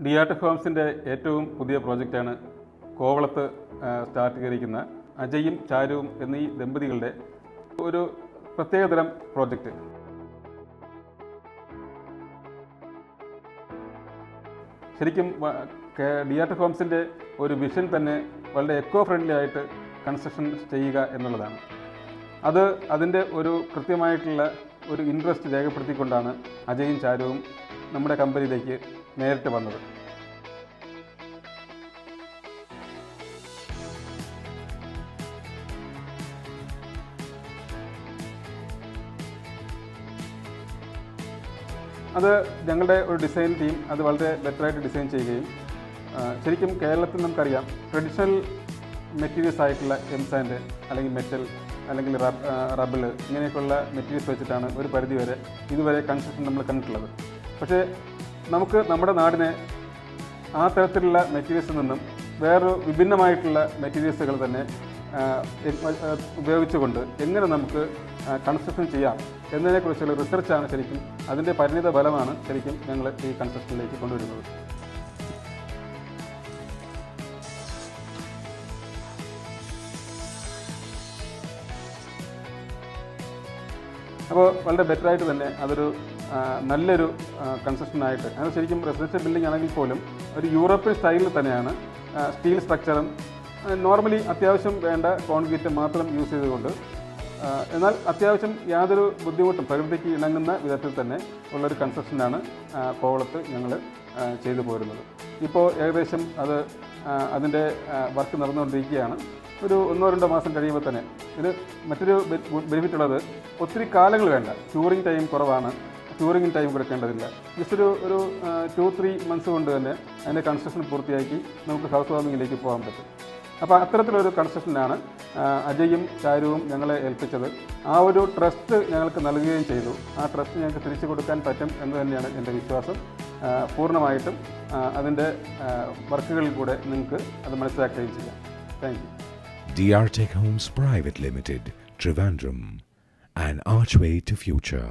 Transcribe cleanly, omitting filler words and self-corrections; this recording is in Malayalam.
ഡിയാർടെക് ഹോംസിൻ്റെ ഏറ്റവും പുതിയ പ്രോജക്റ്റാണ് കോവളത്ത് സ്റ്റാർട്ട് ചെയ്തിരിക്കുന്ന അജയും ചാരുവും എന്നീ ദമ്പതികളുടെ ഒരു പ്രത്യേകതരം പ്രോജക്റ്റ്. ശരിക്കും ഡിയാർടെക് ഹോംസിൻ്റെ ഒരു വിഷൻ തന്നെ വളരെ എക്കോ ഫ്രണ്ട്ലി ആയിട്ട് കൺസ്ട്രക്ഷൻ ചെയ്യുക എന്നുള്ളതാണ്. അതിൻ്റെ ഒരു കൃത്യമായിട്ടുള്ള ഒരു ഇൻട്രസ്റ്റ് രേഖപ്പെടുത്തിക്കൊണ്ടാണ് അജയും ചാരുവും നമ്മുടെ കമ്പനിയിലേക്ക് നേരിട്ട് വന്നത്. അത് ഞങ്ങളുടെ ഒരു ഡിസൈൻ ടീം അത് വളരെ ബെറ്ററായിട്ട് ഡിസൈൻ ചെയ്യുകയും, ശരിക്കും കേരളത്തിൽ നമുക്കറിയാം ട്രഡീഷണൽ മെറ്റീരിയൽസ് ആയിട്ടുള്ള എംസാൻഡ് അല്ലെങ്കിൽ മെറ്റൽ അല്ലെങ്കിൽ റബ്ബിൾ ഇങ്ങനെയൊക്കെയുള്ള മെറ്റീരിയൽസ് വെച്ചിട്ടാണ് ഒരു പരിധി വരെ ഇതുവരെ കൺസ്ട്രക്ഷൻ നമ്മൾ കണ്ടിട്ടുള്ളത്. പക്ഷേ നമുക്ക് നമ്മുടെ നാടിനെ ആ തരത്തിലുള്ള മെറ്റീരിയൽസിൽ നിന്നും വേറൊരു വിഭിന്നമായിട്ടുള്ള മെറ്റീരിയൽസുകൾ തന്നെ ഉപയോഗിച്ചുകൊണ്ട് എങ്ങനെ നമുക്ക് കൺസ്ട്രക്ഷൻ ചെയ്യാം എന്നതിനെക്കുറിച്ചുള്ള റിസർച്ചാണ് ശരിക്കും, അതിൻ്റെ പരിണിത ഫലമാണ് ശരിക്കും ഞങ്ങൾ ഈ കൺസ്ട്രക്ഷനിലേക്ക് കൊണ്ടുവരുന്നത്. അപ്പോൾ വളരെ ബെറ്ററായിട്ട് തന്നെ അതൊരു നല്ലൊരു കൺസ്ട്രക്ഷനായിട്ട്, അത് ശരിക്കും റെസിഡൻഷ്യൽ ബിൽഡിംഗ് ആണെങ്കിൽ പോലും ഒരു യൂറോപ്യൻ സ്റ്റൈലിൽ തന്നെയാണ്. സ്റ്റീൽ സ്ട്രക്ചറും നോർമലി അത്യാവശ്യം വേണ്ട കോൺക്രീറ്റ് മാത്രം യൂസ് ചെയ്തുകൊണ്ട്, എന്നാൽ അത്യാവശ്യം യാതൊരു ബുദ്ധിമുട്ടും പ്രകൃതിക്ക് ഇണങ്ങുന്ന വിധത്തിൽ തന്നെ ഉള്ളൊരു കൺസ്ട്രക്ഷനാണ് കോവളത്ത് ഞങ്ങൾ ചെയ്തു പോരുന്നത്. ഇപ്പോൾ ഏകദേശം അതിൻ്റെ വർക്ക് നടന്നുകൊണ്ടിരിക്കുകയാണ്. ഒരു 1-2 മാസം കഴിയുമ്പോൾ തന്നെ ഇത് മറ്റൊരു ബെനിഫിറ്റ് ഉള്ളത്, ഒത്തിരി കാലങ്ങൾ വേണ്ട, ക്യൂറിങ് ടൈം കുറവാണ്, ക്യൂറിങ് ടൈം കൊടുക്കേണ്ടതില്ല. ജസ്റ്റ് ഒരു 2-3 മന്ത്സ് കൊണ്ട് തന്നെ അതിൻ്റെ കൺസ്ട്രക്ഷൻ പൂർത്തിയാക്കി നമുക്ക് ഹൗസ് വാമിങ്ങിലേക്ക് പോകാൻ പറ്റും. അപ്പോൾ അത്തരത്തിലൊരു കൺസ്ട്രക്ഷനാണ് അജയും ചാരുവും ഞങ്ങളെ ഏൽപ്പിച്ചത്. ആ ഒരു ട്രസ്റ്റ് ഞങ്ങൾക്ക് നൽകുകയും ചെയ്തു. ആ ട്രസ്റ്റ് ഞങ്ങൾക്ക് തിരിച്ചു കൊടുക്കാൻ പറ്റും എന്ന് തന്നെയാണ് എൻ്റെ വിശ്വാസം. പൂർണ്ണമായിട്ടും അതിൻ്റെ വർക്കുകളിൽ കൂടെ നിങ്ങൾക്ക് അത് മനസ്സിലാക്കുകയും ചെയ്യാം. Thank you. DiarTech Homes Private Limited, Trivandrum, an archway to future.